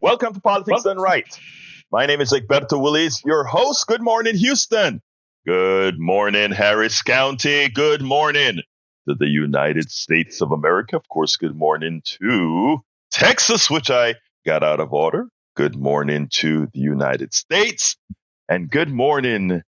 Welcome to Politics Done Right. My name is Egberto Willis, your host. Good morning, Houston. Good morning, Harris County. Good morning to the United States of America. Of course, good morning to Texas, which I got out of order. Good morning to the United States. And good morning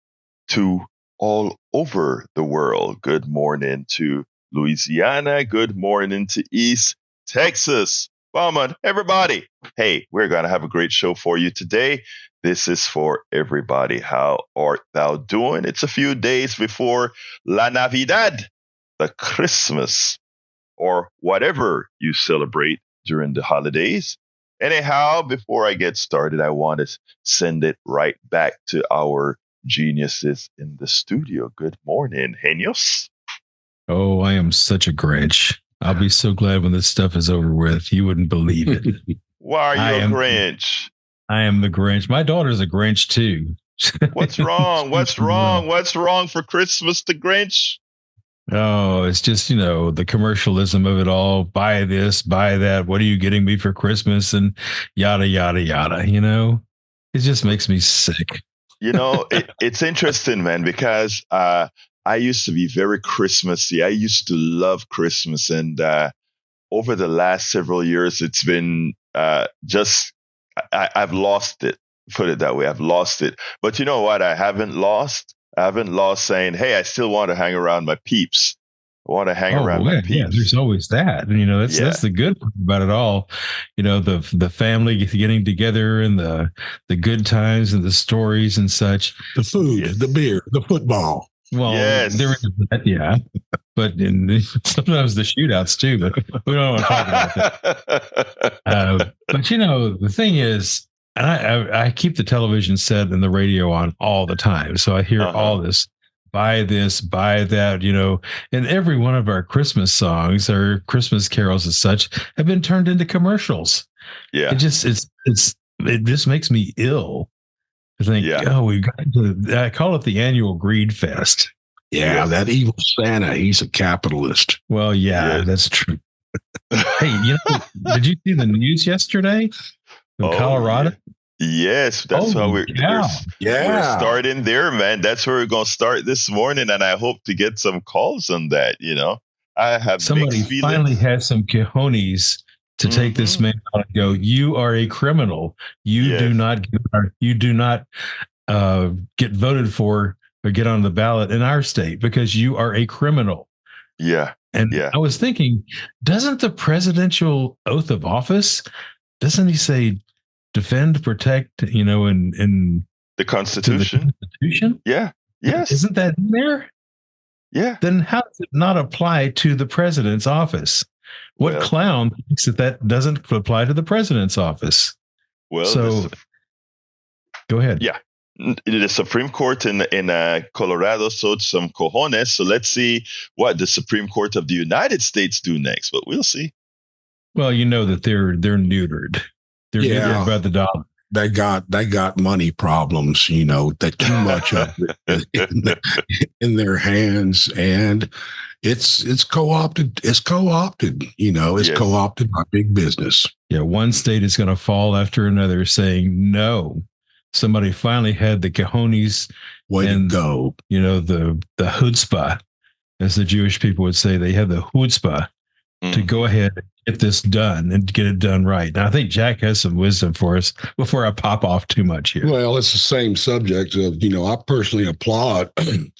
to all over the world. Good morning to Louisiana. Good morning to East Texas. Bowman, everybody. Hey, we're going to have a great show for you today. This is for everybody. How art thou doing? It's a few days before La Navidad, the Christmas, or whatever you celebrate during the holidays. Anyhow, before I get started, I want to send it right back to our geniuses in the studio. Good morning, Genios. Oh, I am such a Grinch. I'll be so glad when this stuff is over with. You wouldn't believe it. Why are you a Grinch? I am the Grinch. My daughter's a Grinch too. What's wrong? What's wrong? What's wrong for Christmas, the Grinch? Oh, it's just, the commercialism of it all. Buy this, buy that. What are you getting me for Christmas? And yada, yada, yada. It just makes me sick. It's interesting, man, because I used to be very Christmassy. I used to love Christmas. And over the last several years, it's been I've lost it. Put it that way. I've lost it. But you know what? I haven't lost saying, hey, I still want to hang around my peeps. I want to hang around my peeps. Yeah, there's always that. And, that's the good part about it all. The family getting together and the good times and the stories and such. The food, the beer, the football. Well, yes. There is that, yeah. But sometimes the shootouts too, but we don't want to talk about that. But the thing is, and I keep the television set and the radio on all the time. So I hear all this, buy that, and every one of our Christmas songs or Christmas carols and such have been turned into commercials. Yeah. It just makes me ill. I think, we've got I call it the annual greed fest. Yeah, that evil Santa, he's a capitalist. Well, yeah. That's true. Hey, did you see the news yesterday in Colorado? Yes, that's how we're starting there, man. That's where we're going to start this morning, and I hope to get some calls on that. I have somebody finally had some cojones to take this man out and go, you are a criminal. You do not get voted for or get on the ballot in our state because you are a criminal. Yeah. And I was thinking, doesn't the presidential oath of office, doesn't he say defend, protect, in the Constitution? Yeah. Yes. Isn't that in there? Yeah. Then how does it not apply to the president's office? What clown thinks that doesn't apply to the president's office? Well, so go ahead. Yeah. The Supreme Court in Colorado showed some cojones. So let's see what the Supreme Court of the United States do next, but we'll see. Well, that they're neutered. They're neutered by the dollar. They got money problems, that too much of it in their hands, and it's co-opted. It's co-opted, co-opted by big business. Yeah, one state is going to fall after another saying no. Somebody finally had the cojones to go. The chutzpah, as the Jewish people would say, they had the chutzpah to go ahead and get this done and get it done right. Now, I think Jack has some wisdom for us before I pop off too much here. Well, it's the same subject of, I personally applaud the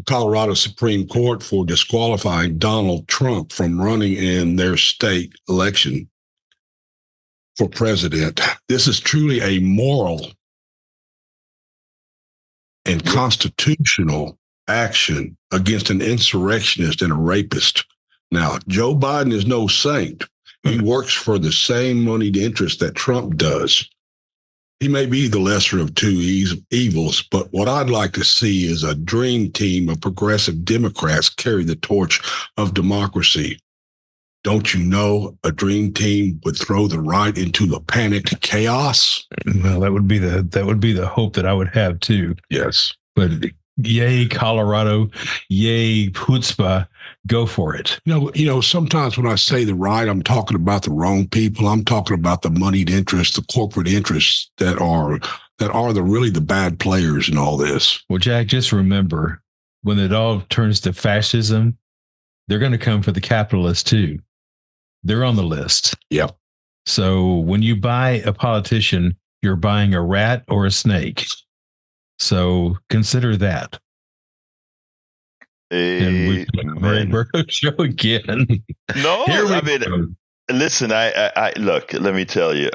Colorado Supreme Court for disqualifying Donald Trump from running in their state election for president. This is truly a moral and constitutional action against an insurrectionist and a rapist. Now, Joe Biden is no saint. He works for the same moneyed interest that Trump does. He may be the lesser of two evils, but what I'd like to see is a dream team of progressive Democrats carry the torch of democracy. Don't you know a dream team would throw the right into the panicked chaos? Well, that would be the hope that I would have too. Yes. But Yay, Colorado. Yay, chutzpah. Go for it. Sometimes when I say the right, I'm talking about the wrong people. I'm talking about the moneyed interests, the corporate interests that are really the bad players in all this. Well, Jack, just remember, when it all turns to fascism, they're going to come for the capitalists too. They're on the list. Yep. So when you buy a politician, you're buying a rat or a snake. So consider that. And we Mary Burko show again. No, I mean, listen, I look, let me tell you,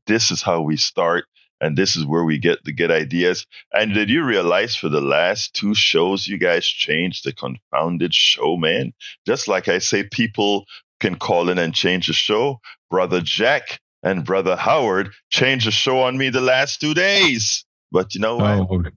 this is how we start, and this is where we get the good ideas. And did you realize for the last 2 shows, you guys changed the confounded show, man? Just like I say, people can call in and change the show. Brother Jack and Brother Howard changed the show on me the last 2 days. But you know what?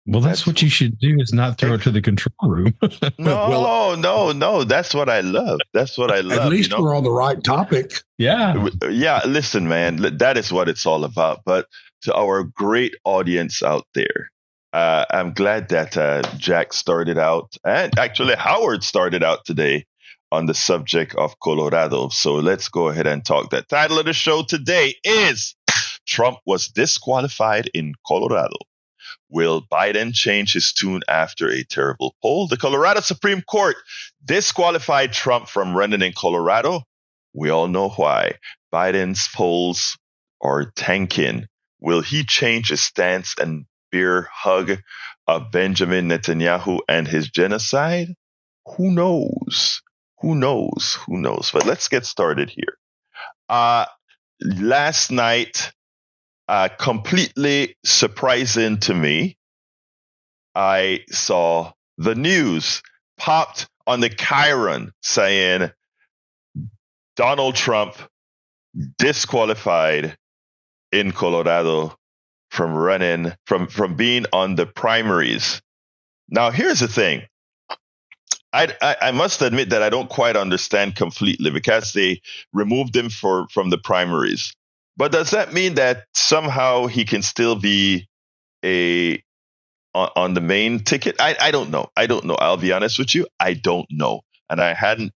Well, that's what you should do, is not throw it to the control room. No. That's what I love. That's what I love. At least we're on the right topic. Yeah. Yeah. Listen, man, that is what it's all about. But to our great audience out there, I'm glad that Jack started out, and actually Howard started out today on the subject of Colorado. So let's go ahead and talk. The title of the show today is Trump was disqualified in Colorado. Will Biden change his tune after a terrible poll? The Colorado Supreme Court disqualified Trump from running in Colorado. We all know why. Biden's polls are tanking. Will he change his stance and bear hug of Benjamin Netanyahu and his genocide? Who knows? But let's get started here. Last night, completely surprising to me, I saw the news popped on the Chiron saying Donald Trump disqualified in Colorado from running, from being on the primaries. Now, here's the thing. I must admit that I don't quite understand completely, because they removed him from the primaries. But does that mean that somehow he can still be on the main ticket? I don't know. I'll be honest with you. I don't know. And I hadn't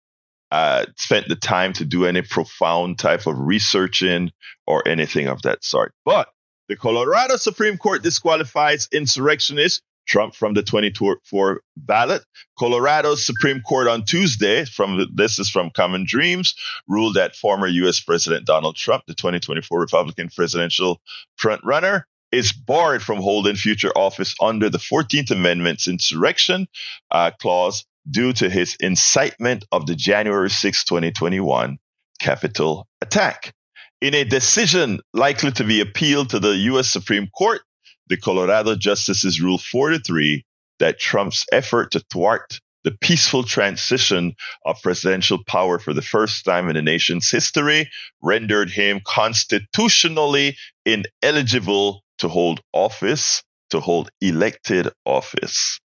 spent the time to do any profound type of researching or anything of that sort. But the Colorado Supreme Court disqualifies insurrectionist Trump from the 2024 ballot. Colorado's Supreme Court on Tuesday, this is from Common Dreams, ruled that former U.S. President Donald Trump, the 2024 Republican presidential frontrunner, is barred from holding future office under the 14th Amendment's insurrection clause due to his incitement of the January 6, 2021 Capitol attack. In a decision likely to be appealed to the U.S. Supreme Court, the Colorado justices ruled 4-3 that Trump's effort to thwart the peaceful transition of presidential power for the first time in the nation's history rendered him constitutionally ineligible to hold elected office.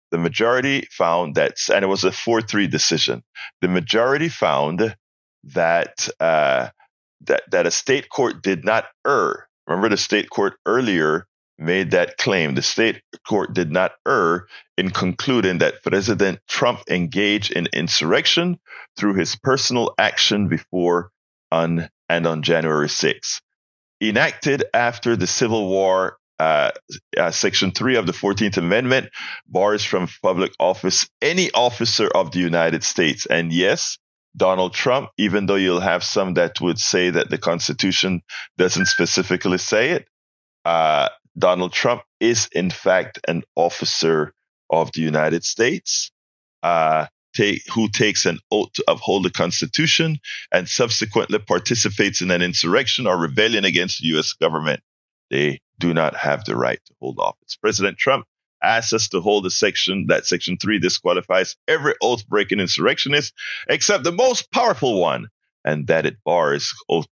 The majority found that, and it was a 4-3 decision. The majority found that that a state court did not err. Remember, the state court earlier made that claim. The state court did not err in concluding that President Trump engaged in insurrection through his personal action before on January 6th. Enacted after the Civil War, Section 3 of the 14th Amendment bars from public office any officer of the United States. And yes, Donald Trump, even though you'll have some that would say that the Constitution doesn't specifically say it, Donald Trump is, in fact, an officer of the United States who takes an oath to uphold the Constitution and subsequently participates in an insurrection or rebellion against the U.S. government. They do not have the right to hold office. President Trump asks us to hold Section 3 disqualifies every oath-breaking insurrectionist except the most powerful one, and that it bars oath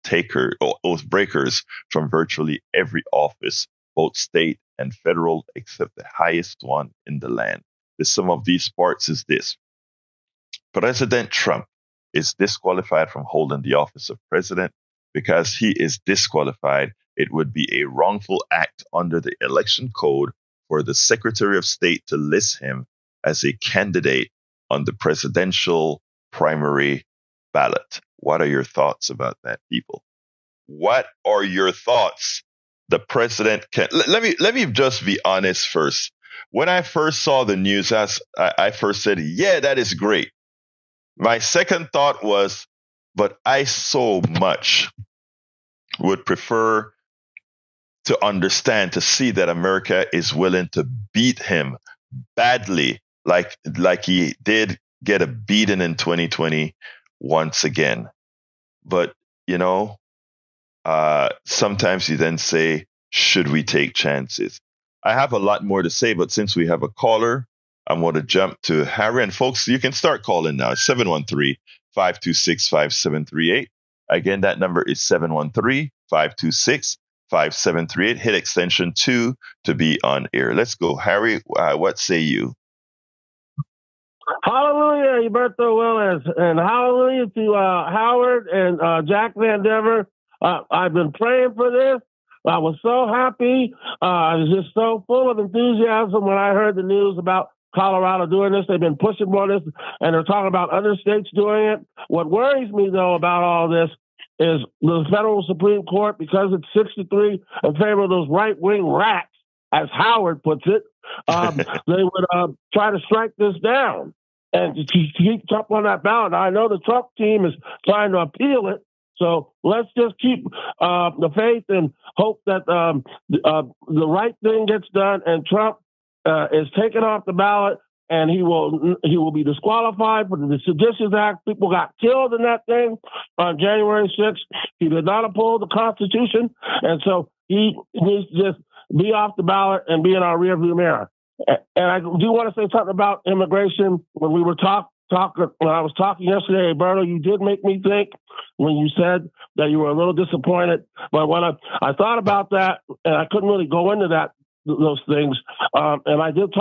breakers from virtually every office, both state and federal, except the highest one in the land. The sum of these parts is this. President Trump is disqualified from holding the office of president. Because he is disqualified, it would be a wrongful act under the election code for the Secretary of State to list him as a candidate on the presidential primary ballot. What are your thoughts about that, people? What are your thoughts? The president can. Let me just be honest first. When I first saw the news, I first said, "Yeah, that is great." My second thought was, "But I so much would prefer to understand, to see that America is willing to beat him badly, like he did get a beating in 2020 once again." But sometimes you then say, should we take chances? I have a lot more to say, but since we have a caller, I'm going to jump to Harry. And folks, you can start calling now. 713-526-5738. Again, that number is 713-526-5738. Hit extension 2 to be on air. Let's go. Harry, what say you? Hallelujah, Humberto Willis, and hallelujah to Howard and Jack Van Dever. I've been praying for this. I was so happy. I was just so full of enthusiasm when I heard the news about Colorado doing this. They've been pushing for this, and they're talking about other states doing it. What worries me, though, about all this is the federal Supreme Court, because it's 63 in favor of those right-wing rats, as Howard puts it, they would try to strike this down and to keep Trump on that ballot. Now, I know the Trump team is trying to appeal it, so let's just keep the faith and hope that the right thing gets done and Trump is taken off the ballot, and he will be disqualified for the Seditions Act. People got killed in that thing on January 6th. He did not uphold the Constitution, and so he needs to just be off the ballot and be in our rearview mirror. And I do want to say something about immigration. When we were when I was talking yesterday, Berto, you did make me think when you said that you were a little disappointed. But when I thought about that, and I couldn't really go into those things. And I did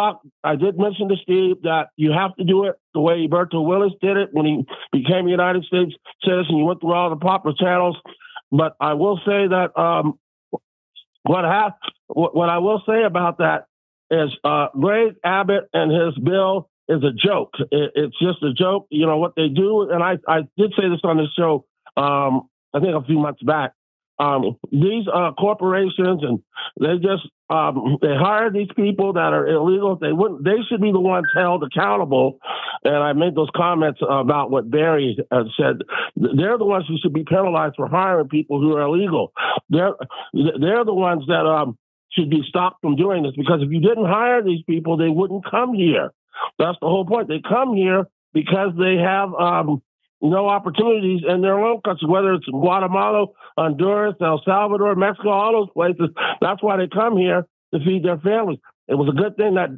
mention to Steve that you have to do it the way Humberto Willis did it when he became a United States citizen. You went through all the proper channels. But I will say that what I will say about that is Greg Abbott and his bill is a joke. It's just a joke. You know what they do, and I did say this on the show. I think a few months back. These corporations, and they just they hire these people that are illegal. They should be the ones held accountable. And I made those comments about what Barry said. They're the ones who should be penalized for hiring people who are illegal. They're the ones that should be stopped from doing this, because if you didn't hire these people, they wouldn't come here. That's the whole point. They come here because they have no opportunities in their own country, whether it's Guatemala, Honduras, El Salvador, Mexico, all those places. That's why they come here to feed their families. It was a good thing that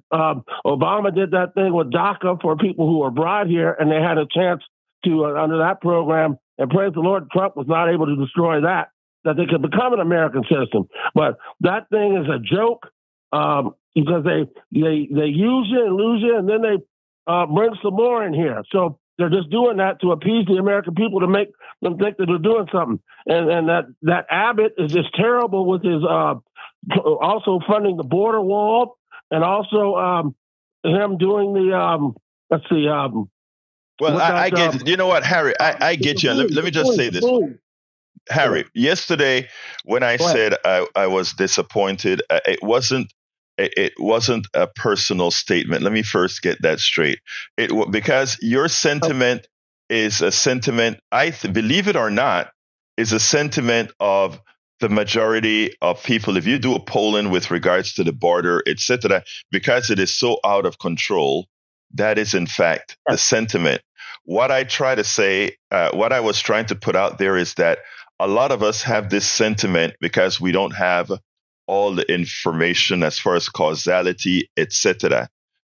Obama did that thing with DACA for people who were brought here, and they had a chance to, under that program, and praise the Lord, Trump was not able to destroy that they could become an American citizen. But that thing is a joke because they use you and lose you, and then they bring some more in here. So they're just doing that to appease the American people, to make them think that they're doing something. And that Abbott is just terrible with his also funding the border wall, and also him doing the well, I get you know what, Harry, I get you. Let me just say this. Harry, yesterday when I said I was disappointed, it wasn't a personal statement. Let me first get that straight. Because your sentiment is a sentiment, believe it or not, is a sentiment of the majority of people. If you do a polling with regards to the border, etc., because it is so out of control, that is in fact the sentiment. What I try to say, what I was trying to put out there is that a lot of us have this sentiment because we don't have all the information as far as causality, etc.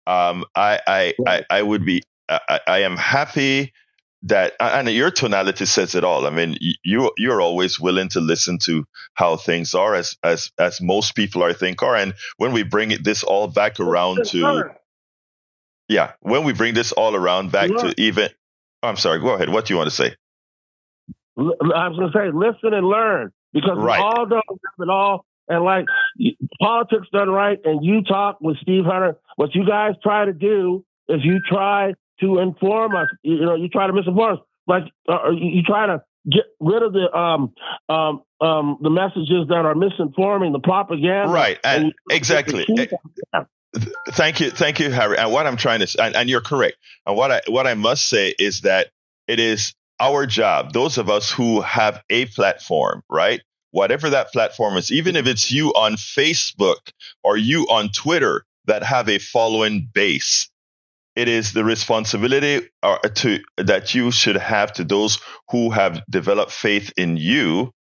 I am happy that, and your tonality says it all. I mean, you're always willing to listen to how things are, as most people are. And when we bring this all back around to, when we bring this all around back to even, I'm sorry, go ahead. What do you want to say? I was going to say, listen and learn, because we all don't have it all And like politics done right, and you talk with Steve Hunter, what you guys try to do is you try to inform us. You try to misinform us. Like you try to get rid of the messages that are misinforming, the propaganda. Right, and exactly. Thank you, Harry. And what I'm trying to, and you're correct. And what I must say is that it is our job, those of us who have a platform, right? Whatever that platform is, even if it's you on Facebook or you on Twitter that have a following base, it is the responsibility that you should have to those who have developed faith in you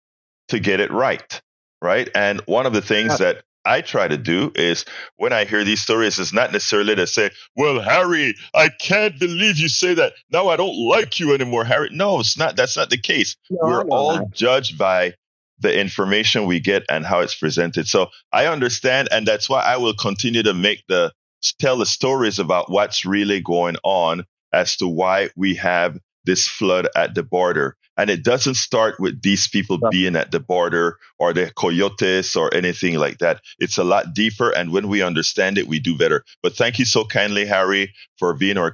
to get it right, right? And one of the things that I try to do is when I hear these stories, is not necessarily to say, well, Harry, I can't believe you say that. Now I don't like you anymore, Harry. No, it's not. That's not the case. No, we're all judged by the information we get and how it's presented. So I understand. And that's why I will continue to tell the stories about what's really going on as to why we have this flood at the border. And it doesn't start with these people being at the border or the coyotes or anything like that. It's a lot deeper. And when we understand it, we do better. But thank you so kindly, Harry, for being our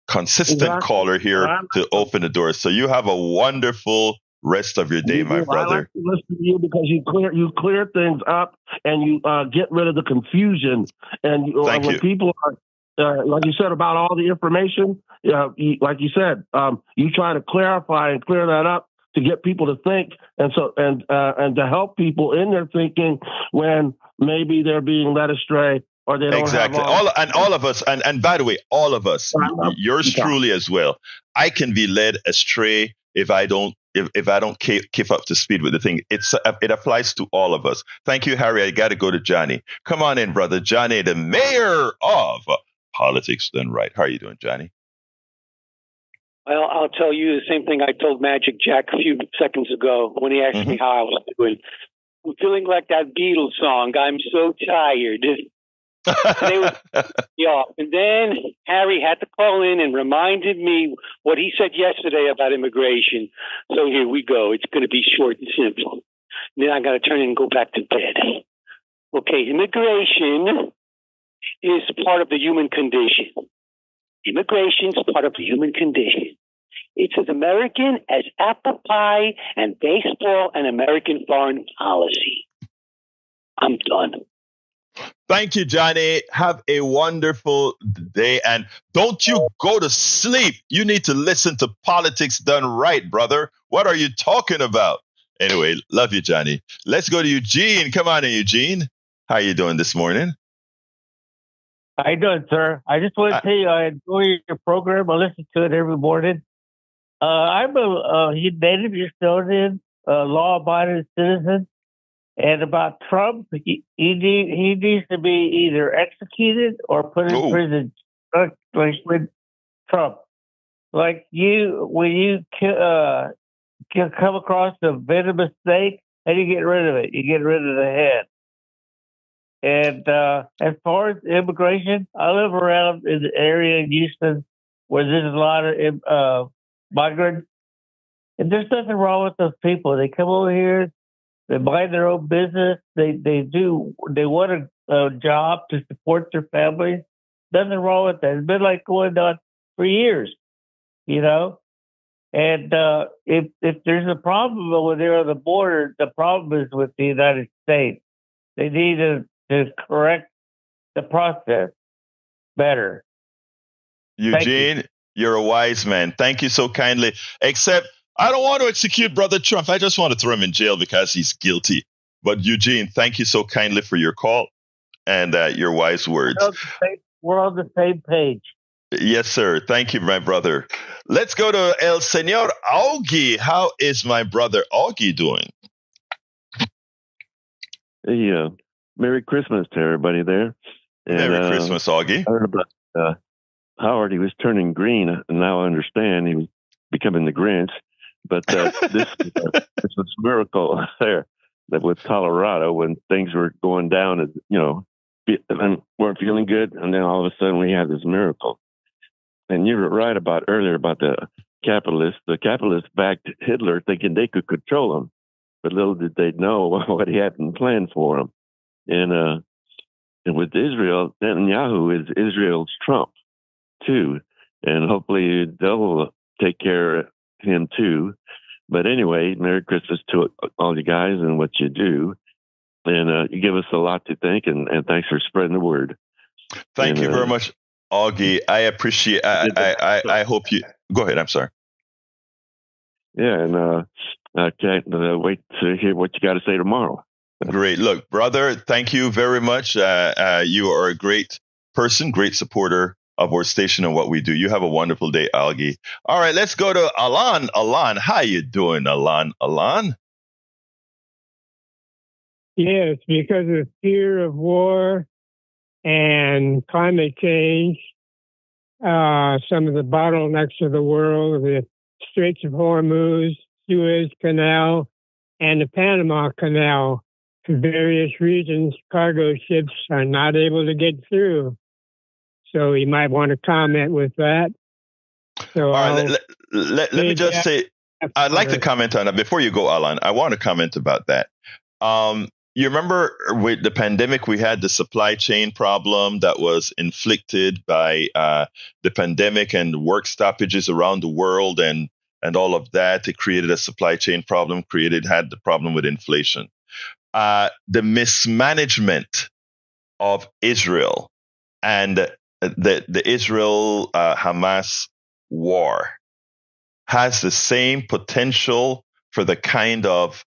consistent caller here to open the door. So you have a wonderful rest of your day, my brother. I like to listen to you because you clear things up and you get rid of the confusion. And when people are, like you said, about all the information, like you said, you try to clarify and clear that up to get people to think, and to help people in their thinking when maybe they're being led astray or they don't have all of us, and by the way, all of us, yours truly as well. I can be led astray if I don't keep up to speed with the thing. It applies to all of us. Thank you, Harry. I got to go to Johnny. Come on in, brother. Johnny, the mayor of Politics Done Right. How are you doing, Johnny? Well, I'll tell you the same thing I told Magic Jack a few seconds ago when he asked me how I was doing. I'm feeling like that Beatles song, I'm so tired. And then Harry had to call in and reminded me what he said yesterday about immigration. So here we go. It's going to be short and simple. And then I got to turn and go back to bed. Okay, immigration is part of the human condition. Immigration is part of the human condition. It's as American as apple pie and baseball and American foreign policy. I'm done. Thank you, Johnny. Have a wonderful day. And don't you go to sleep. You need to listen to Politics Done Right, brother. What are you talking about? Anyway, love you, Johnny. Let's go to Eugene. Come on in, Eugene. How are you doing this morning? How you doing, sir? I just want to tell you, I enjoy your program. I listen to it every morning. I'm a native Houstonian, law-abiding citizen. And about Trump, he needs to be either executed or put in prison, like with Trump. Like when you come across a venomous snake, how do you get rid of it? You get rid of the head. And as far as immigration, I live around in the area in Houston where there's a lot of migrants. And there's nothing wrong with those people. They come over here, they mind their own business. They want a job to support their families. Nothing wrong with that. It's been like going on for years, you know. And if there's a problem over there on the border, the problem is with the United States. They need to correct the process better. Eugene, you're a wise man. Thank you so kindly. Except I don't want to execute Brother Trump. I just want to throw him in jail because he's guilty. But Eugene, thank you so kindly for your call and your wise words. We're on the same page. Yes, sir. Thank you, my brother. Let's go to El Señor Augie. How is my brother Augie doing? Hey, Merry Christmas to everybody there. And, Merry Christmas, Augie. I heard about Howard. He was turning green, and now I understand he was becoming the Grinch. But this was a miracle there that with Colorado when things were going down and, and weren't feeling good. And then all of a sudden we had this miracle. And you were right earlier about the capitalists. The capitalists backed Hitler thinking they could control them. but little did they know what he had in plan for them. And with Israel, Netanyahu is Israel's Trump too, and hopefully they'll take care of him too. But anyway, Merry Christmas to all you guys and what you do. And you give us a lot to think, and thanks for spreading the word. Thank you very much, Augie. I appreciate. I hope you go ahead. I'm sorry. Yeah, and I can't wait to hear what you got to say tomorrow. Great. Look, brother, thank you very much. You are a great person, great supporter of our station and what we do. You have a wonderful day, Augie. All right, let's go to Alan. Alan, how you doing, Alan? Alan? Yes, because of fear of war and climate change, some of the bottlenecks of the world, the Straits of Hormuz, Suez Canal, and the Panama Canal, for various reasons, cargo ships are not able to get through. So you might want to comment with that. So all right, let me just say, I'd like to comment on that. Before you go, Alan, I want to comment about that. You remember with the pandemic, we had the supply chain problem that was inflicted by the pandemic and work stoppages around the world and all of that. It created a supply chain problem, had the problem with inflation. The mismanagement of Israel and the Israel-Hamas war has the same potential for the kind of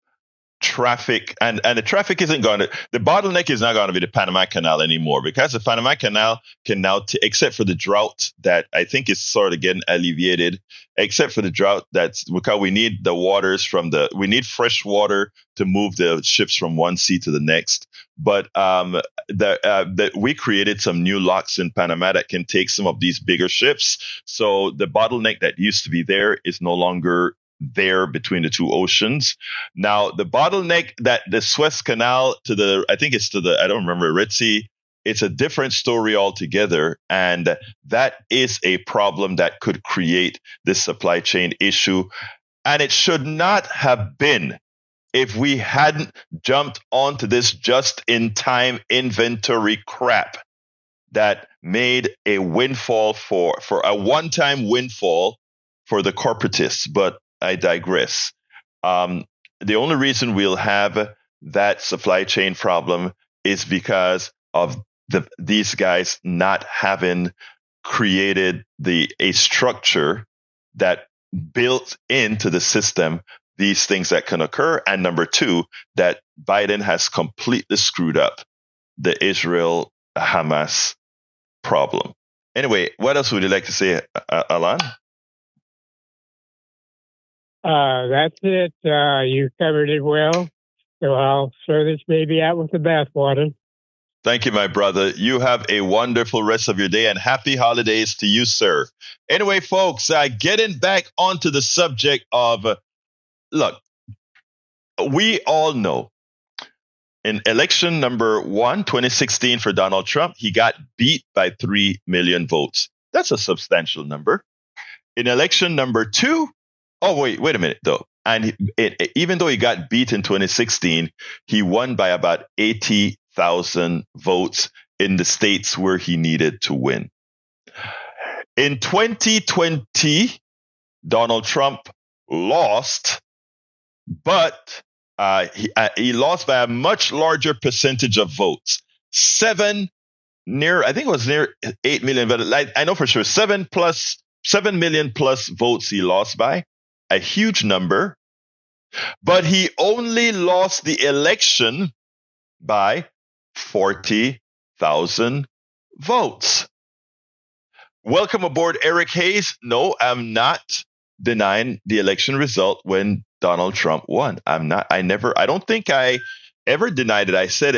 traffic, and the traffic isn't going to, the bottleneck is not going to be the Panama Canal anymore, because the Panama Canal can now, except for the drought that I think is sort of getting alleviated, except for the drought, that's because we need the waters we need fresh water to move the ships from one sea to the next. But we created some new locks in Panama that can take some of these bigger ships. So the bottleneck that used to be there is no longer there between the two oceans. Now, the bottleneck that the Suez Canal I don't remember, Red Sea, it's a different story altogether. And that is a problem that could create this supply chain issue. And it should not have been if we hadn't jumped onto this just-in-time inventory crap that made a windfall for a one-time windfall for the corporatists. But I digress. The only reason we'll have that supply chain problem is because of these guys not having created a structure that built into the system these things that can occur. And number two, that Biden has completely screwed up the Israel-Hamas problem. Anyway, what else would you like to say, Alan? That's it. You covered it well. So I'll throw this baby out with the bathwater. Thank you, my brother. You have a wonderful rest of your day and happy holidays to you, sir. Anyway, folks, getting back onto the subject of, look, we all know in election number 1, 2016 for Donald Trump, he got beat by 3 million votes. That's a substantial number. In election number 2, oh, wait a minute, though. And even though he got beat in 2016, he won by about 80,000 votes in the states where he needed to win. In 2020, Donald Trump lost, but he lost by a much larger percentage of votes. I think it was near 8 million, but I know for sure 7 million plus votes he lost by. A huge number, but he only lost the election by 40,000 votes. Welcome aboard, Eric Hayes. No, I'm not denying the election result when Donald Trump won. I don't think I ever denied it. I said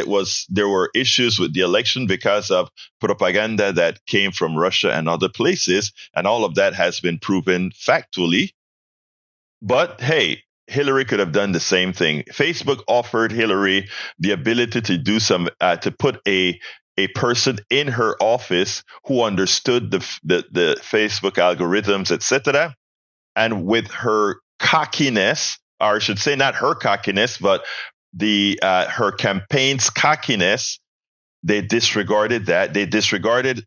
there were issues with the election because of propaganda that came from Russia and other places, and all of that has been proven factually. But hey, Hillary could have done the same thing. Facebook offered Hillary the ability to do to put a person in her office who understood the Facebook algorithms, etc. And with her cockiness, or I should say not her cockiness, but her campaign's cockiness. They disregarded that. They disregarded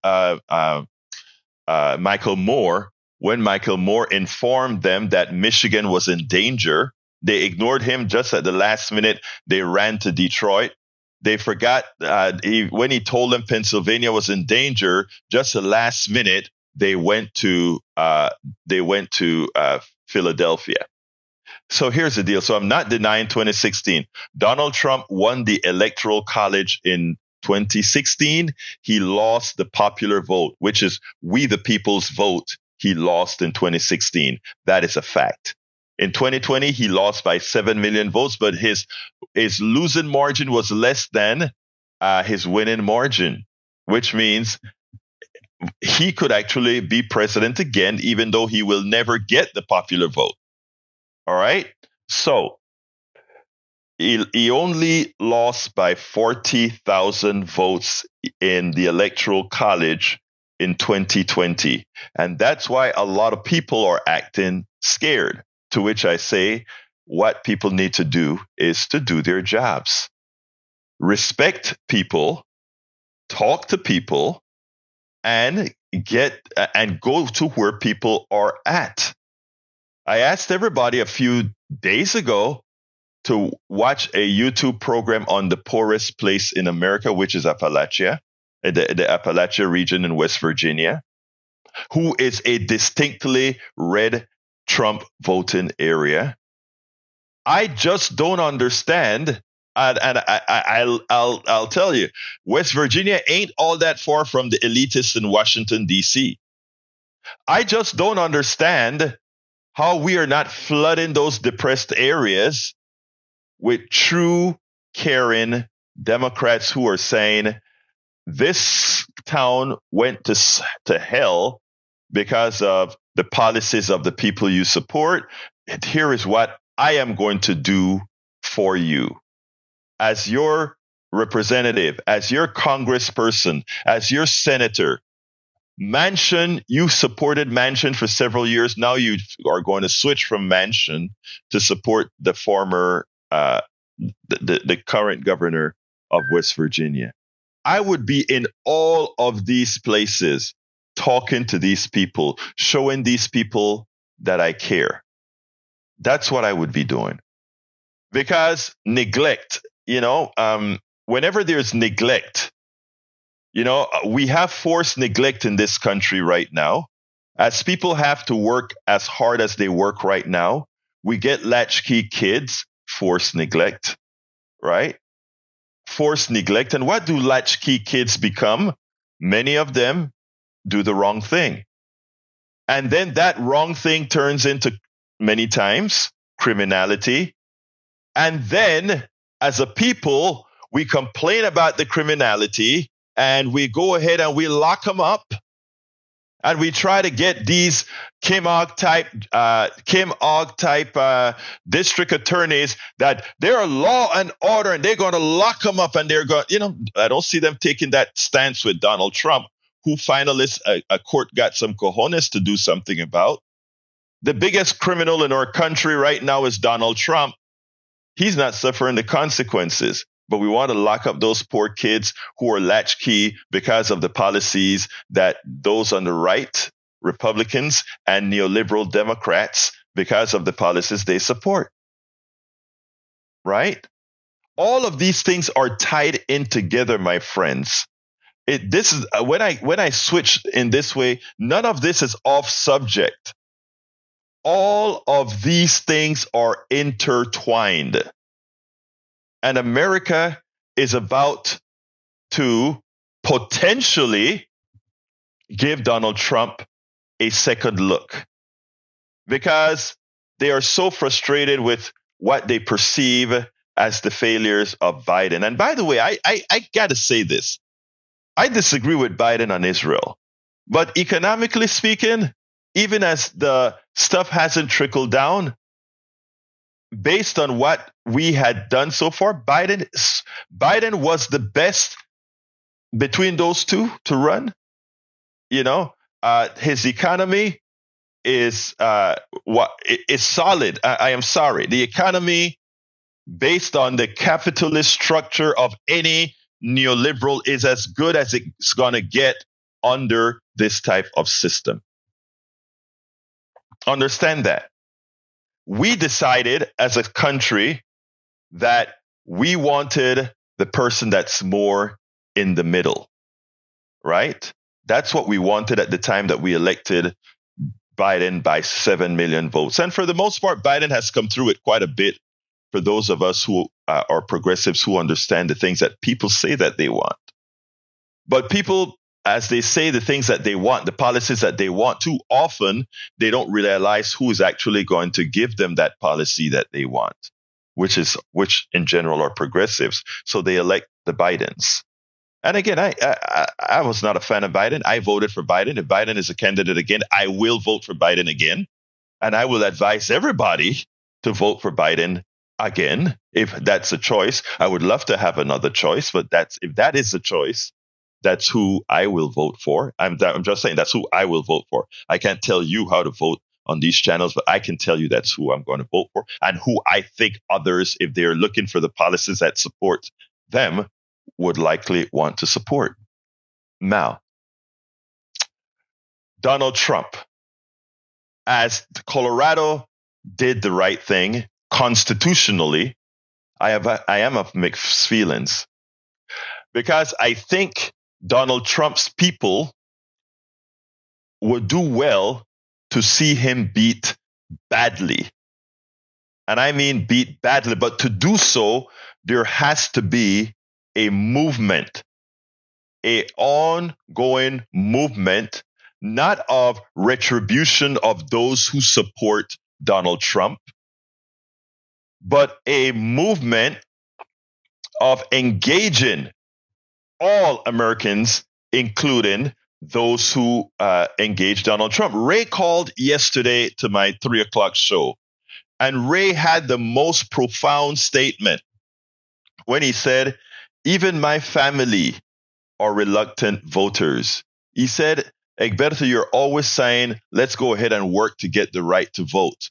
Michael Moore when Michael Moore informed them that Michigan was in danger. They ignored him just at the last minute. They ran to Detroit. They forgot when he told them Pennsylvania was in danger. Just the last minute, they went to Philadelphia. So here's the deal. So I'm not denying 2016. Donald Trump won the Electoral College in 2016. He lost the popular vote, which is we the people's vote. He lost in 2016. That is a fact. In 2020, he lost by 7 million votes, but his losing margin was less than his winning margin, which means he could actually be president again, even though he will never get the popular vote. All right. So he only lost by 40,000 votes in the Electoral College in 2020. And that's why a lot of people are acting scared, to which I say what people need to do is to do their jobs. Respect people, talk to people, and go to where people are at. I asked everybody a few days ago to watch a YouTube program on the poorest place in America, which is Appalachia, the Appalachia region in West Virginia, who is a distinctly red Trump voting area. I just don't understand. And I'll tell you, West Virginia ain't all that far from the elitists in Washington, D.C. I just don't understand how we are not flooding those depressed areas with true, caring Democrats who are saying this town went to hell because of the policies of the people you support. And here is what I am going to do for you. As your representative, as your congressperson, as your senator, Manchin, you supported Manchin for several years. Now you are going to switch from Manchin to support the former, the current governor of West Virginia. I would be in all of these places talking to these people, showing these people that I care. That's what I would be doing. Because neglect, whenever there's neglect, we have forced neglect in this country right now. As people have to work as hard as they work right now, we get latchkey kids, forced neglect, right? Forced neglect. And what do latchkey kids become? Many of them do the wrong thing. And then that wrong thing turns into, many times, criminality. And then, as a people, we complain about the criminality and we go ahead and we lock them up. And we try to get these Kim Ogg type district attorneys that they're law and order and they're going to lock them up and they're going, I don't see them taking that stance with Donald Trump, who finally a court got some cojones to do something about. The biggest criminal in our country right now is Donald Trump. He's not suffering the consequences. But we want to lock up those poor kids who are latchkey because of the policies that those on the right, Republicans and neoliberal Democrats, because of the policies they support. Right? All of these things are tied in together, my friends. This is when I switch in this way, none of this is off subject. All of these things are intertwined. And America is about to potentially give Donald Trump a second look because they are so frustrated with what they perceive as the failures of Biden. And by the way, I got to say this. I disagree with Biden on Israel. But economically speaking, even as the stuff hasn't trickled down, based on what we had done so far, Biden was the best between those two to run. His economy is solid. I am sorry. The economy, based on the capitalist structure of any neoliberal, is as good as it's going to get under this type of system. Understand that. We decided as a country that we wanted the person that's more in the middle, right? That's what we wanted at the time that we elected Biden by 7 million votes. And for the most part, Biden has come through it quite a bit for those of us who are progressives who understand the things that people say that they want. But people, as they say the things that they want, the policies that they want, too often they don't realize who is actually going to give them that policy that they want, which in general are progressives. So they elect the Bidens. And again, I was not a fan of Biden. I voted for Biden. If Biden is a candidate again, I will vote for Biden again. And I will advise everybody to vote for Biden again, if that's a choice. I would love to have another choice, but if that is the choice, that's who I will vote for. I'm just saying that's who I will vote for. I can't tell you how to vote on these channels, but I can tell you that's who I'm going to vote for and who I think others, if they're looking for the policies that support them, would likely want to support. Now, Donald Trump, as Colorado did the right thing constitutionally, I am of mixed feelings, because I think Donald Trump's people would do well to see him beat badly. And I mean beat badly, but to do so, there has to be a movement, an ongoing movement, not of retribution of those who support Donald Trump, but a movement of engaging all Americans, including those who engage Donald Trump. Ray called yesterday to my 3:00 show, and Ray had the most profound statement when he said, even my family are reluctant voters. He said, Egberto, you're always saying, let's go ahead and work to get the right to vote.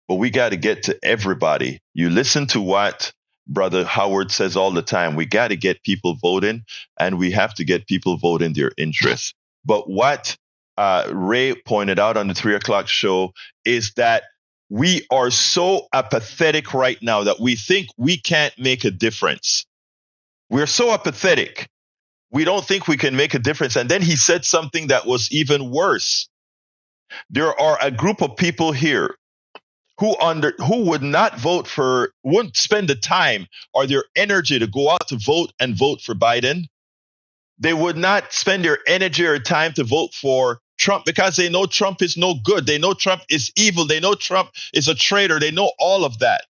But we got to get to everybody. You listen to what Brother Howard says all the time. We got to get people voting, and we have to get people voting their interests. But what Ray pointed out on the 3:00 show is that we are so apathetic right now that we think we can't make a difference. We're so apathetic. We don't think we can make a difference. And then he said something that was even worse. There are a group of people here who would not vote for, wouldn't spend the time or their energy to go out to vote and vote for Biden. They would not spend their energy or time to vote for Trump because they know Trump is no good. They know Trump is evil. They know Trump is a traitor. They know all of that.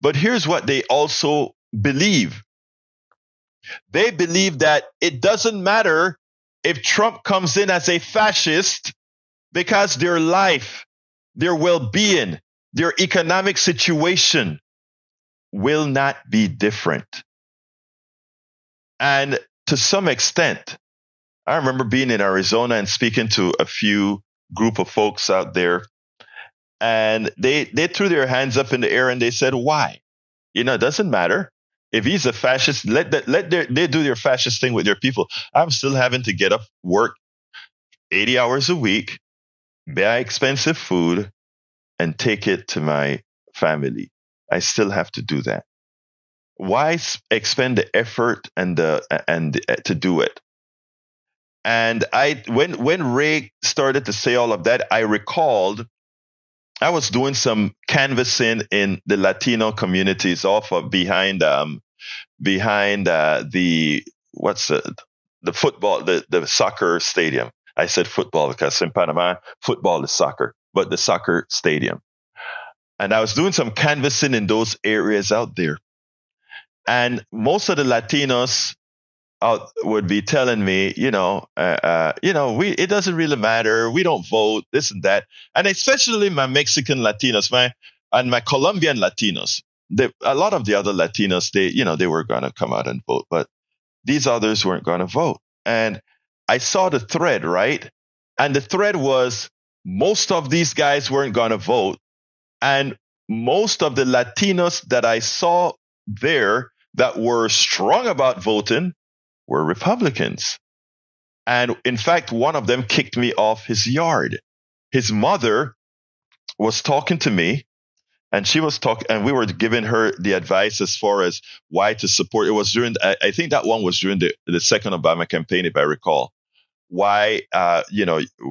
But here's what they also believe. They believe that it doesn't matter if Trump comes in as a fascist because their life, their well-being, their economic situation will not be different. And to some extent, I remember being in Arizona and speaking to a few group of folks out there, and they threw their hands up in the air and they said, why? It doesn't matter. If he's a fascist, they do their fascist thing with their people. I'm still having to get up, work 80 hours a week, buy expensive food, and take it to my family. I still have to do that. Why expend the effort and to do it? And when Ray started to say all of that, I recalled I was doing some canvassing in the Latino communities behind the football, the soccer stadium. I said football because in Panama, football is soccer, but the soccer stadium. And I was doing some canvassing in those areas out there. And most of the Latinos would be telling me, it doesn't really matter. We don't vote, this and that. And especially my Mexican Latinos, my Colombian Latinos. A lot of the other Latinos, they were going to come out and vote, but these others weren't going to vote. And I saw the thread, right? And the thread was, most of these guys weren't going to vote. And most of the Latinos that I saw there that were strong about voting were Republicans. And in fact, one of them kicked me off his yard. His mother was talking to me, and she was talking, and we were giving her the advice as far as why to support. It was during, I think that one was during the second Obama campaign, if I recall. Why,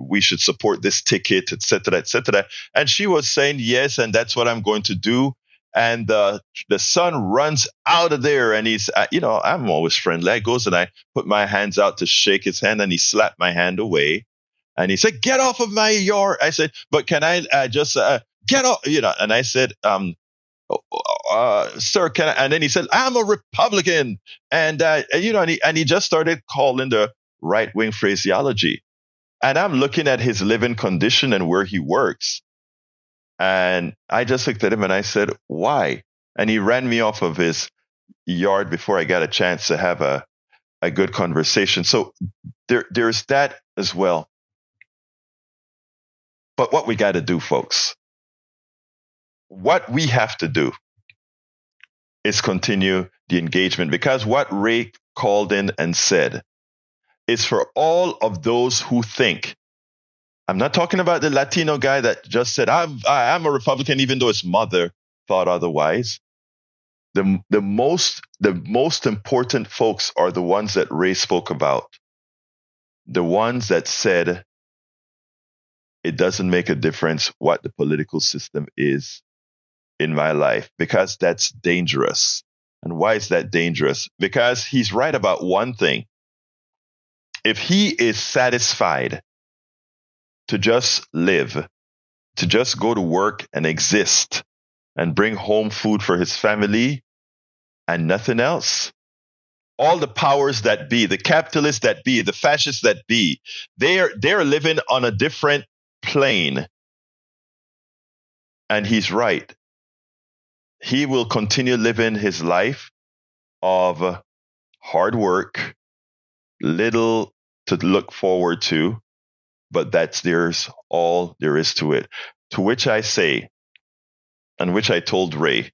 we should support this ticket, et cetera, et cetera. And she was saying, yes, and that's what I'm going to do. And the son runs out of there, and he's, I'm always friendly. I goes and I put my hands out to shake his hand, and he slapped my hand away. And he said, get off of my yard. I said, but can I just get off? And I said, sir, can I? And then he said, I'm a Republican. And, and he just started calling the right-wing phraseology. And I'm looking at his living condition and where he works. And I just looked at him and I said, why? And he ran me off of his yard before I got a chance to have a good conversation. So there's that as well. But what we got to do, folks, what we have to do is continue the engagement, because what Ray called in and said is for all of those who think, I'm not talking about the Latino guy that just said, I'm a Republican, even though his mother thought otherwise. The most important folks are the ones that Ray spoke about. The ones that said, it doesn't make a difference what the political system is in my life, because that's dangerous. And why is that dangerous? Because he's right about one thing. If he is satisfied to just live, to just go to work and exist and bring home food for his family and nothing else, all the powers that be, the capitalists that be, the fascists that be, they're living on a different plane. And he's right. He will continue living his life of hard work, little to look forward to, but there's all there is to it. To which I say, and which I told Ray,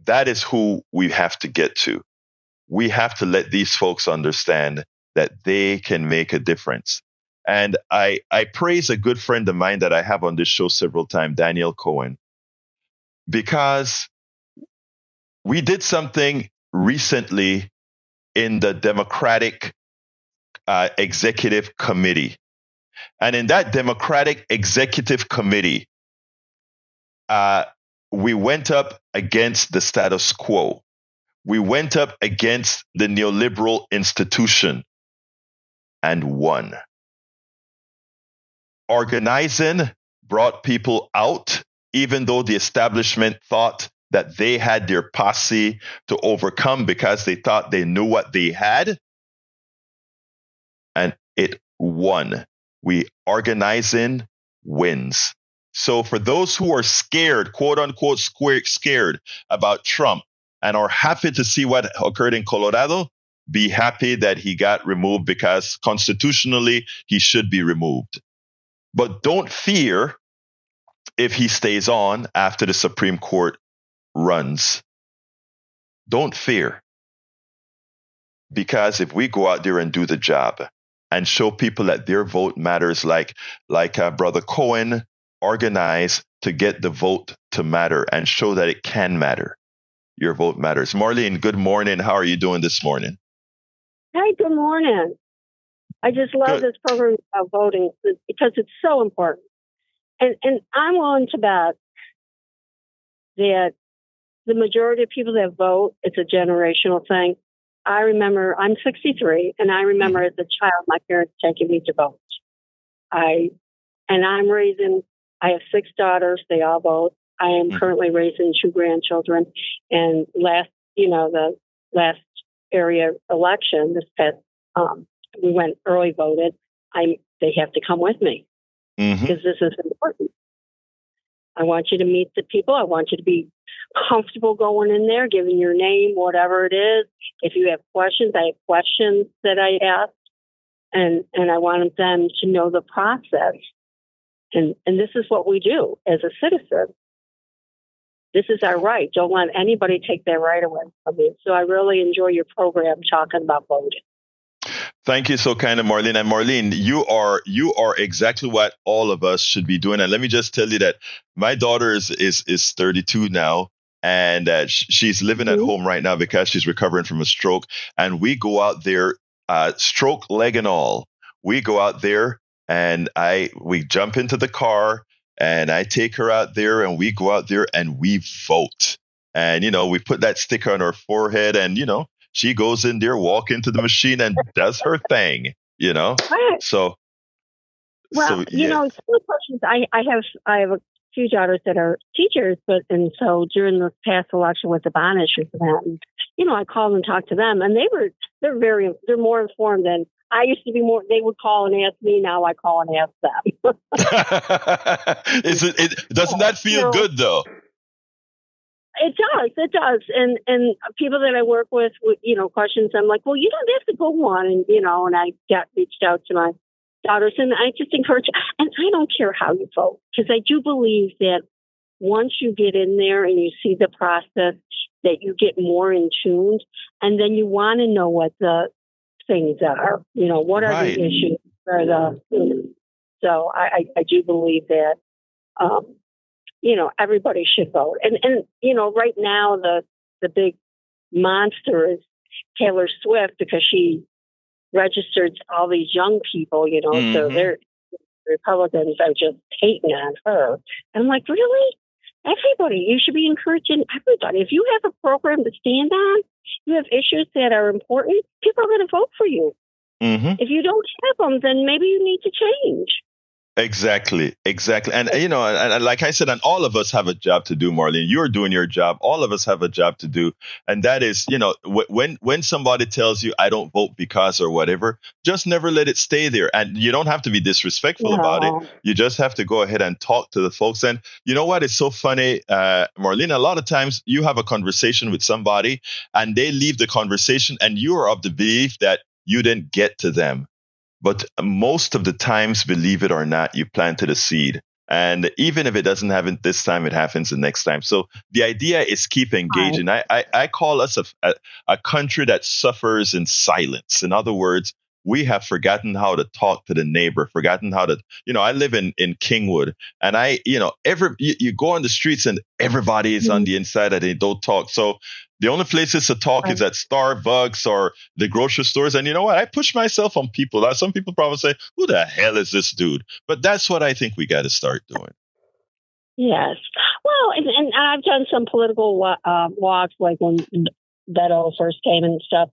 that is who we have to get to. We have to let these folks understand that they can make a difference. And I praise a good friend of mine that I have on this show several times, Daniel Cohen, because we did something recently in the Democratic Executive Committee. And in that Democratic Executive Committee, we went up against the status quo. We went up against the neoliberal institution and won. Organizing brought people out, even though the establishment thought that they had their posse to overcome because they thought they knew what they had. And it won. Organizing wins. So for those who are scared, quote unquote, scared about Trump and are happy to see what occurred in Colorado, be happy that he got removed, because constitutionally he should be removed. But don't fear if he stays on after the Supreme Court runs. Don't fear. Because if we go out there and do the job and show people that their vote matters, like Brother Cohen organized to get the vote to matter and show that it can matter. Your vote matters. Marlene, good morning. How are you doing this morning? Hey, good morning. I just love this program about voting because it's so important. And I'm willing to bet that the majority of people that vote, it's a generational thing. I remember, I'm 63, and I remember as a child, my parents taking me to vote. I have 6 daughters. They all vote. I am currently raising 2 grandchildren. And the last area election, this past, we went early voted. They have to come with me because this is important. I want you to meet the people. I want you to be comfortable going in there, giving your name, whatever it is. If you have questions, I have questions that I ask, and I want them to know the process. And this is what we do as a citizen. This is our right. Don't let anybody take that right away from you. So I really enjoy your program talking about voting. Thank you so kind of Marlene. And Marlene, you are exactly what all of us should be doing. And let me just tell you that my daughter is 32 now, and she's living at home right now because she's recovering from a stroke. And we go out there, stroke leg and all. We go out there and we jump into the car and I take her out there and we go out there and we vote. And, we put that sticker on her forehead and, she goes in there, walk into the machine and does her thing, Right. So, well, some questions. I have a few daughters that are teachers, and so during the past election with the bond issue for them, I called and talked to them, and they're more informed than I used to be. More, they would call and ask me. Now I call and ask them. Doesn't that feel good though? It does. And people that I work with, questions, I'm like, well, you don't have to go on. And I reached out to my daughters and I just encourage, and I don't care how you vote, because I do believe that once you get in there and you see the process, that you get more in tune, and then you want to know what the things are, what are the issues so I do believe that, everybody should vote. And right now the big monster is Taylor Swift, because she registered all these young people, so they're Republicans are just hating on her. And I'm like, really? Everybody, you should be encouraging everybody. If you have a program to stand on, you have issues that are important, people are going to vote for you. If you don't have them, then maybe you need to change. Exactly. And, and like I said, and all of us have a job to do, Marlene. You're doing your job. All of us have a job to do. And that is, when somebody tells you I don't vote because or whatever, just never let it stay there. And you don't have to be disrespectful about it. You just have to go ahead and talk to the folks. And you know what? It's so funny, Marlene, a lot of times you have a conversation with somebody and they leave the conversation and you are of the belief that you didn't get to them. But most of the times, believe it or not, you planted a seed. And even if it doesn't happen this time, it happens the next time. So the idea is keep engaging. I call us a country that suffers in silence. In other words, we have forgotten how to talk to the neighbor, forgotten how to, I live in Kingwood, and you go on the streets and everybody is on the inside and they don't talk. So the only places to talk is at Starbucks or the grocery stores. And you know what? I push myself on people. Some people probably say, who the hell is this dude? But that's what I think we got to start doing. Yes. Well, and I've done some political walks, like when Beto first came and stuff.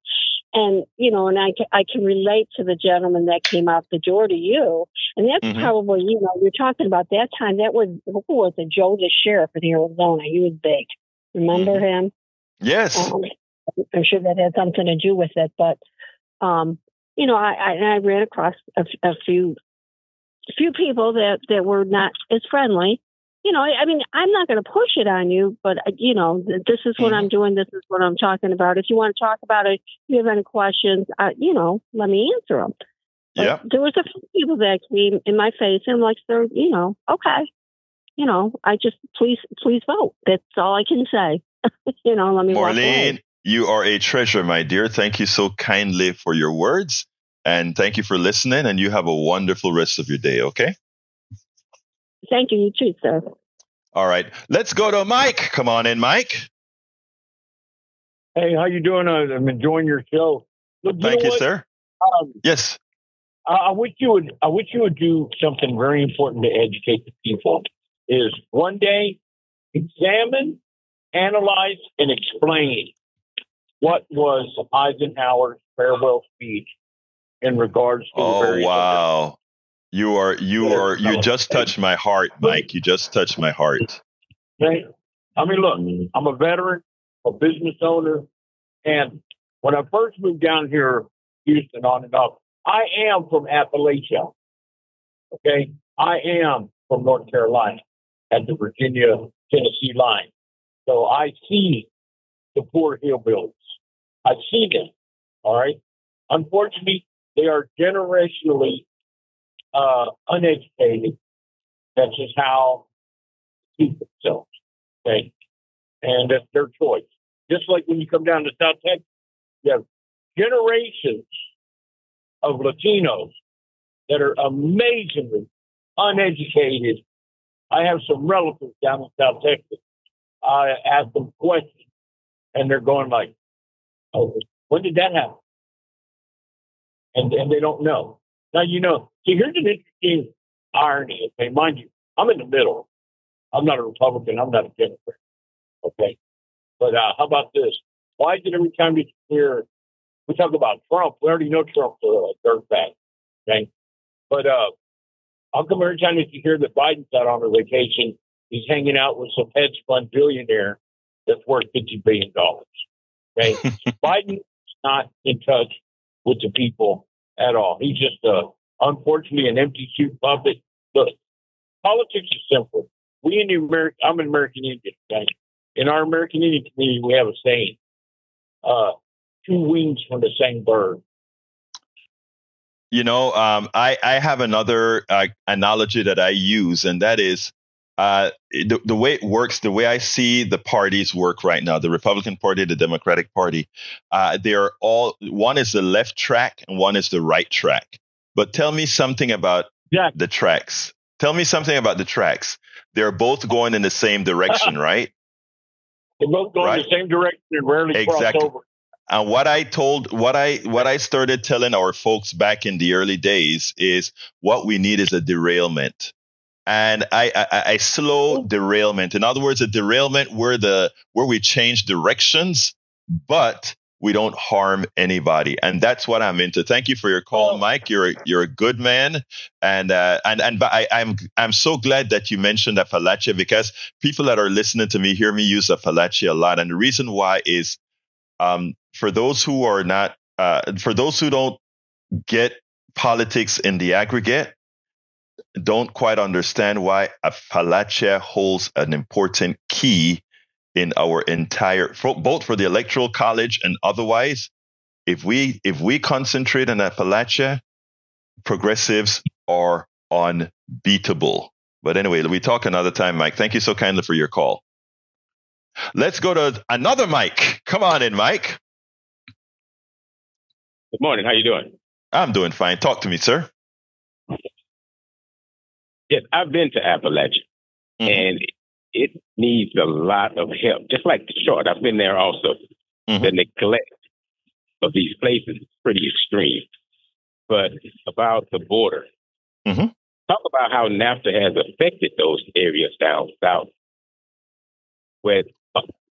And, and I can relate to the gentleman that came out the door to you. And that's probably, you're talking about that time. That was, who was it? Joe, the sheriff in Arizona. He was big. Remember him? Yes. I'm sure that had something to do with it. But, I ran across a few people that were not as friendly. I'm not going to push it on you, but, this is what I'm doing. This is what I'm talking about. If you want to talk about it, if you have any questions, let me answer them. Yeah. There was a few people that came in my face and I'm like, sir, okay. I just, please vote. That's all I can say. Let me walk away. Marlene, you are a treasure, my dear. Thank you so kindly for your words. And thank you for listening. And you have a wonderful rest of your day, okay? Thank you. You too, sir. All right. Let's go to Mike. Come on in, Mike. Hey, how you doing? I'm enjoying your show. Look, Thank you, sir. Yes. I wish you would do something very important to educate the people. Is one day examine, analyze, and explain what was Eisenhower's farewell speech in regards to the various. Oh, wow. You just touched my heart, Mike. You just touched my heart. Okay. I mean, look, I'm a veteran, a business owner, and when I first moved down here, Houston, on and off, I am from Appalachia. Okay. I am from North Carolina at the Virginia-Tennessee line. So I see the poor hillbillies. I see them. All right. Unfortunately, they are generationally uneducated, That's just how they keep themselves. Okay. And that's their choice. Just like when you come down to South Texas, you have generations of Latinos that are amazingly uneducated. I have some relatives down in South Texas. I ask them questions, and they're going like, "Oh, when did that happen?" And they don't know. Now, see, here's an interesting irony. Okay, mind you, I'm in the middle. I'm not a Republican. I'm not a Democrat. Okay. But how about this? Why is it every time you hear, we talk about Trump, we already know Trump's a dirtbag, okay? But how come every time you hear that Biden's out on a vacation, he's hanging out with some hedge fund billionaire that's worth $50 billion, okay? Biden's not in touch with the people at all. He's just, unfortunately, an empty suit puppet. Look, politics is simple. I'm an American Indian, okay? In our American Indian community, we have a saying, two wings from the same bird. I have another analogy that I use, and that is the way it works, the way I see the parties work right now, the Republican Party, the Democratic Party, they're all, one is the left track and one is the right track. But tell me something about the tracks. Tell me something about the tracks. They're both going in the same direction, right? They're both going in the same direction and rarely cross over. And what I started telling our folks back in the early days is what we need is a derailment. And I slow derailment. In other words, a derailment where we change directions, but we don't harm anybody. And that's what I'm into. Thank you for your call, Mike. You're a good man. And I'm so glad that you mentioned Appalachia, because people that are listening to me hear me use Appalachia a lot. And the reason why is, for those who don't get politics in the aggregate, don't quite understand why Appalachia holds an important key in our entire, both for the Electoral College and otherwise. If we concentrate on Appalachia, progressives are unbeatable. But anyway, we talk another time, Mike. Thank you so kindly for your call. Let's go to another Mike. Come on in, Mike. Good morning. How you doing? I'm doing fine. Talk to me, sir. Yes, I've been to Appalachia, and it needs a lot of help. Just like the short, I've been there also. The neglect of these places is pretty extreme. But about the border, talk about how NAFTA has affected those areas down south, where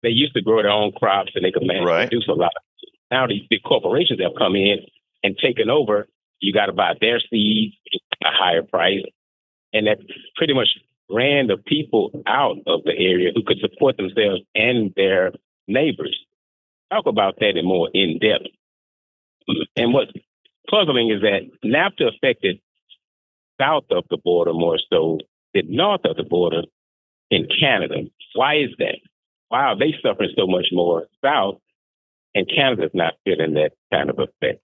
they used to grow their own crops and they could produce a lot. Now these big corporations have come in and taken over. You got to buy their seeds at a higher price. And that pretty much ran the people out of the area who could support themselves and their neighbors. Talk about that in more in depth. And what's puzzling is that NAFTA affected south of the border more so than north of the border in Canada. Why is that? Why are they suffering so much more south and Canada's not feeling that kind of effect?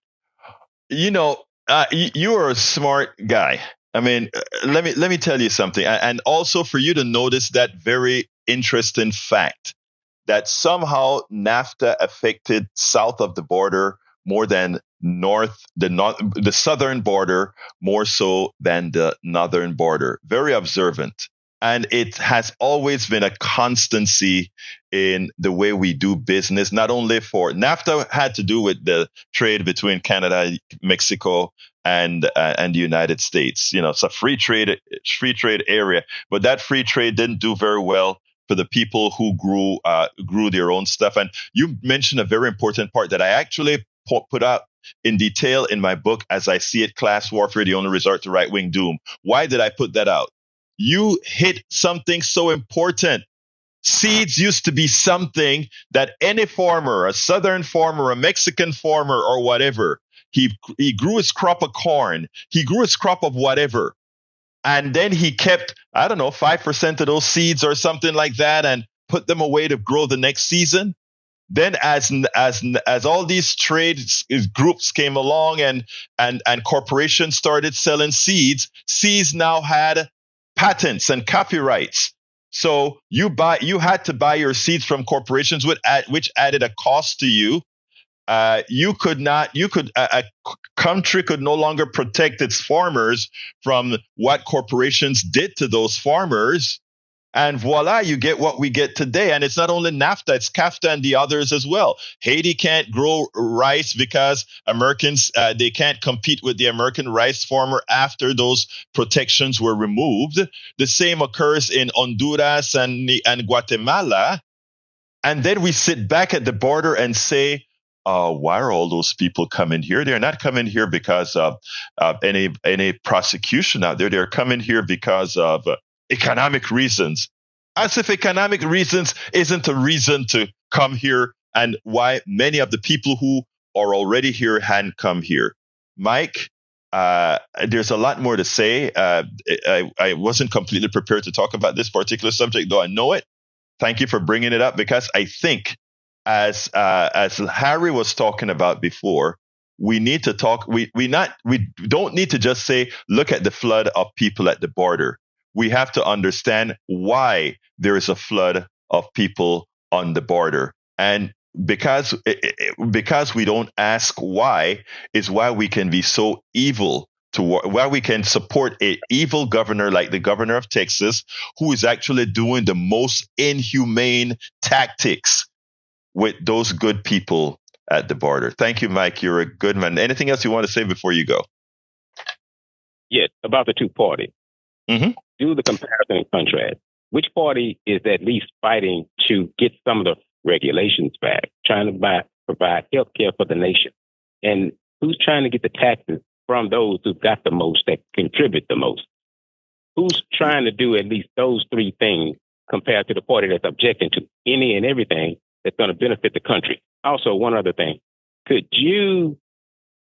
You are a smart guy. I mean, let me tell you something. And also for you to notice that very interesting fact that somehow NAFTA affected south of the border more than the southern border more so than the northern border. Very observant. And it has always been a constancy in the way we do business, not only for NAFTA had to do with the trade between Canada, Mexico, and the United States. It's a free trade area, but that free trade didn't do very well for the people who grew their own stuff. And you mentioned a very important part that I actually put out in detail in my book, As I See It, Class Warfare, the Only Resort to Right-Wing Doom. Why did I put that out? You hit something so important. Seeds used to be something that any farmer, a southern farmer, a Mexican farmer, or whatever, he grew his crop of corn, he grew his crop of whatever, and then he kept, 5% of those seeds or something like that and put them away to grow the next season. Then as all these trade groups came along and corporations started selling seeds now had patents and copyrights. So you had to buy your seeds from corporations which added a cost to you. A country could no longer protect its farmers from what corporations did to those farmers. And voila, you get what we get today. And it's not only NAFTA, it's CAFTA and the others as well. Haiti can't grow rice because Americans, they can't compete with the American rice farmer after those protections were removed. The same occurs in Honduras and Guatemala. And then we sit back at the border and say, why are all those people coming here? They're not coming here because of any prosecution out there. They're coming here because of economic reasons, as if economic reasons isn't a reason to come here, and why many of the people who are already here hadn't come here. Mike, there's a lot more to say. I wasn't completely prepared to talk about this particular subject, though I know it. Thank you for bringing it up, because I think, as Harry was talking about before, we need to talk. We don't need to just say, look at the flood of people at the border. We have to understand why there is a flood of people on the border. And because we don't ask why, is why we can be so evil, why we can support an evil governor like the governor of Texas, who is actually doing the most inhumane tactics with those good people at the border. Thank you, Mike. You're a good man. Anything else you want to say before you go? Yes, about the two parties. Mm-hmm. Do the comparison and contrast. Which party is at least fighting to get some of the regulations back, trying to provide health care for the nation? And who's trying to get the taxes from those who've got the most, that contribute the most? Who's trying to do at least those three things compared to the party that's objecting to any and everything that's going to benefit the country? Also, one other thing. Could you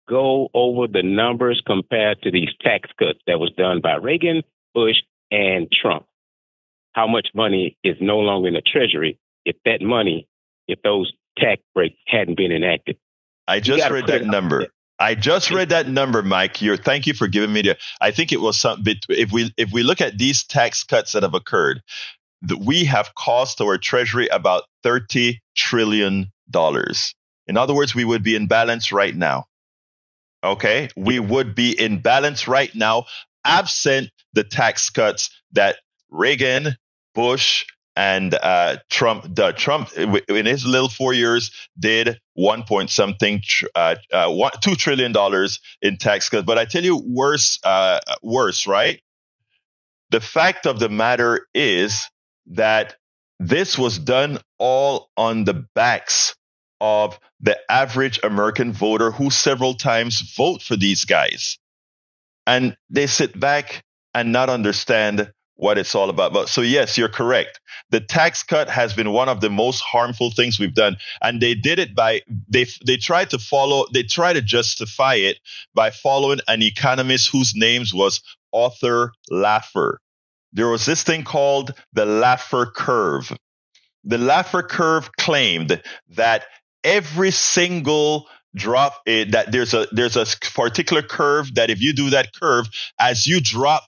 go over the numbers compared to these tax cuts that was done by Reagan, Bush, and Trump? How much money is no longer in the Treasury if those tax breaks hadn't been enacted? I just read that number. Read that number, Mike. Thank you for giving me I think it was something. If we look at these tax cuts that have occurred, we have cost our Treasury about $30 trillion. In other words, we would be in balance right now. Okay, we would be in balance right now, absent the tax cuts that Reagan, Bush, and Trump in his little 4 years did $2 trillion in tax cuts. But I tell you, worse, right? The fact of the matter is that this was done all on the backs of the average American voter, who several times vote for these guys. And they sit back and not understand what it's all about. So yes, you're correct. The tax cut has been one of the most harmful things we've done. And they did it by, they try to justify it by following an economist whose name was Arthur Laffer. There was this thing called the Laffer curve. The Laffer curve claimed that every single drop, that there's a particular curve that if you do that curve, as you drop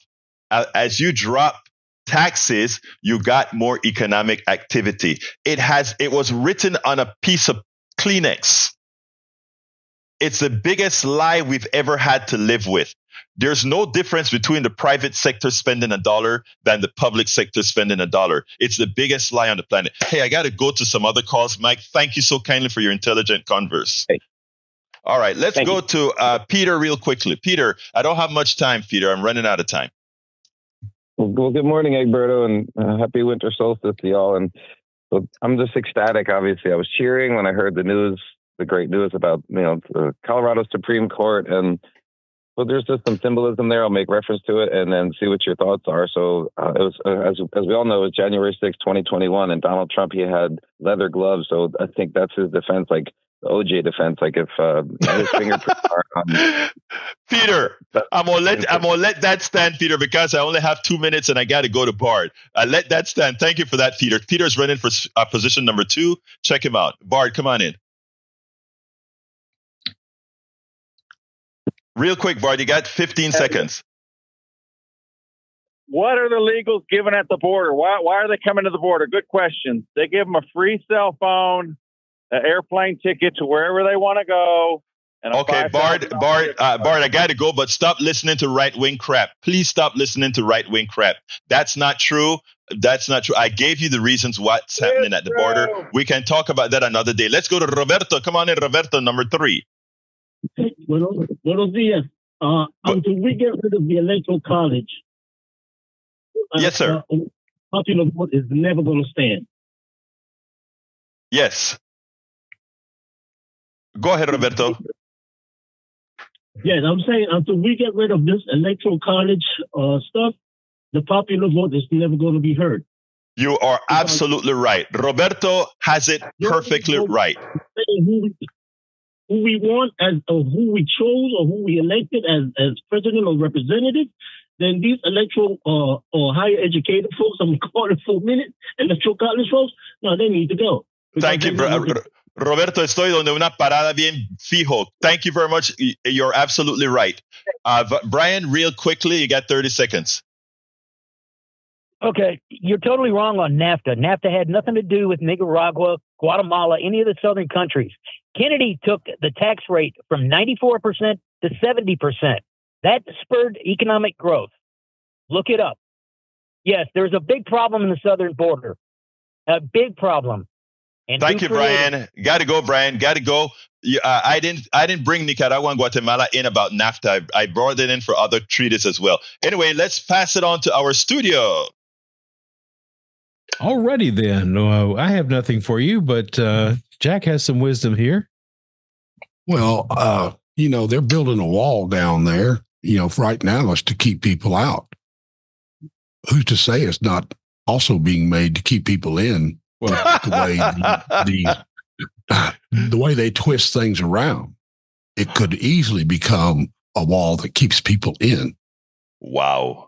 taxes, you got more economic activity. It was written on a piece of Kleenex. It's the biggest lie we've ever had to live with. There's no difference between the private sector spending $1 than the public sector spending $1. It's the biggest lie on the planet. Hey, I got to go to some other calls. Mike, thank you so kindly for your intelligent converse. Hey. All right, let's go to Peter real quickly. Peter, I don't have much time, Peter. I'm running out of time. Well, good morning, Egberto, and happy winter solstice to y'all. And so I'm just ecstatic, obviously. I was cheering when I heard the news, the great news about, the Colorado Supreme Court. And so there's just some symbolism there. I'll make reference to it and then see what your thoughts are. So it was, as we all know, it was January 6, 2021, and Donald Trump, he had leather gloves. So I think that's his defense, like the OJ defense. Like if his fingerprints are on. Peter, I'm gonna let that stand, Peter, because I only have 2 minutes and I got to go to Bard. Let that stand. Thank you for that, Peter. Peter's running for position number 2. Check him out. Bard, come on in. Real quick, Bard, you got 15 seconds. what are the illegals giving at the border? Why are they coming to the border? Good question. They give them a free cell phone, an airplane ticket to wherever they want to go. And okay, Bart, I got to go, but stop listening to right-wing crap. Please stop listening to right-wing crap. That's not true. That's not true. I gave you the reasons what's happening at the border. We can talk about that another day. Let's go to Roberto. Come on in, Roberto, number 3. Buenos dias. Until we get rid of the electoral college, yes, sir. Popular vote is never going to stand. Yes. Go ahead, Roberto. Yes, I'm saying until we get rid of this electoral college stuff, the popular vote is never going to be heard. You are absolutely right. Roberto has it perfectly right. Who we want as who we chose or who we elected as president or representative, then these electoral or higher educated folks, I'm calling it 4 minutes, electoral college folks, no, they need to go. Thank you, Roberto. Estoy donde una parada bien fijo. Thank you very much. You're absolutely right. Brian, real quickly, you got 30 seconds. Okay, you're totally wrong on NAFTA. NAFTA had nothing to do with Nicaragua, Guatemala, any of the southern countries. Kennedy took the tax rate from 94% to 70%. That spurred economic growth. Look it up. Yes, there's a big problem in the southern border. A big problem. And thank you, Brian. Got to go, Brian. Got to go. I didn't bring Nicaragua and Guatemala in about NAFTA. I brought it in for other treaties as well. Anyway, let's pass it on to our studio. Alrighty then. I have nothing for you, but Jack has some wisdom here. Well, they're building a wall down there, right now is to keep people out. Who's to say it's not also being made to keep people in? Well, the way they twist things around, it could easily become a wall that keeps people in. Wow.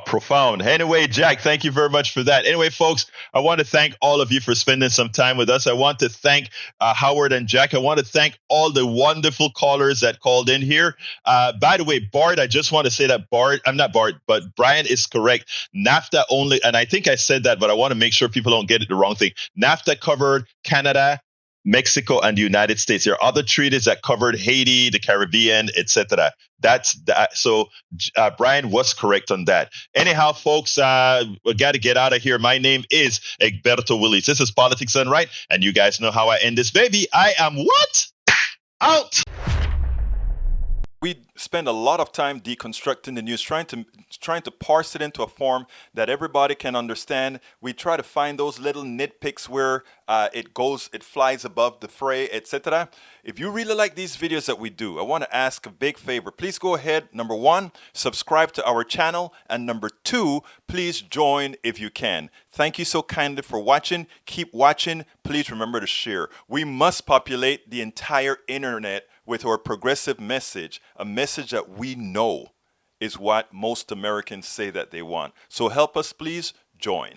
Profound. Anyway, Jack, thank you very much for that. Anyway, folks, I want to thank all of you for spending some time with us. I want to thank Howard and Jack. I want to thank all the wonderful callers that called in here. By the way, Bart, I just want to say that but Brian is correct. NAFTA only, and I think I said that, but I want to make sure people don't get it the wrong thing. NAFTA covered Canada, Mexico, and the United States. There are other treaties that covered Haiti, the Caribbean, etc. So Brian was correct on that. Anyhow, folks, we got to get out of here. My name is Egberto Willis. This is Politics Done Right, and you guys know how I end this baby. I am what? Out. We spend a lot of time deconstructing the news, trying to parse it into a form that everybody can understand. We try to find those little nitpicks where it flies above the fray, etc. If you really like these videos that we do, I want to ask a big favor. Please go ahead, number 1, subscribe to our channel, and number 2, please join if you can. Thank you so kindly for watching. Keep watching. Please remember to share. We must populate the entire internet with our progressive message, a message that we know is what most Americans say that they want. So help us, please join.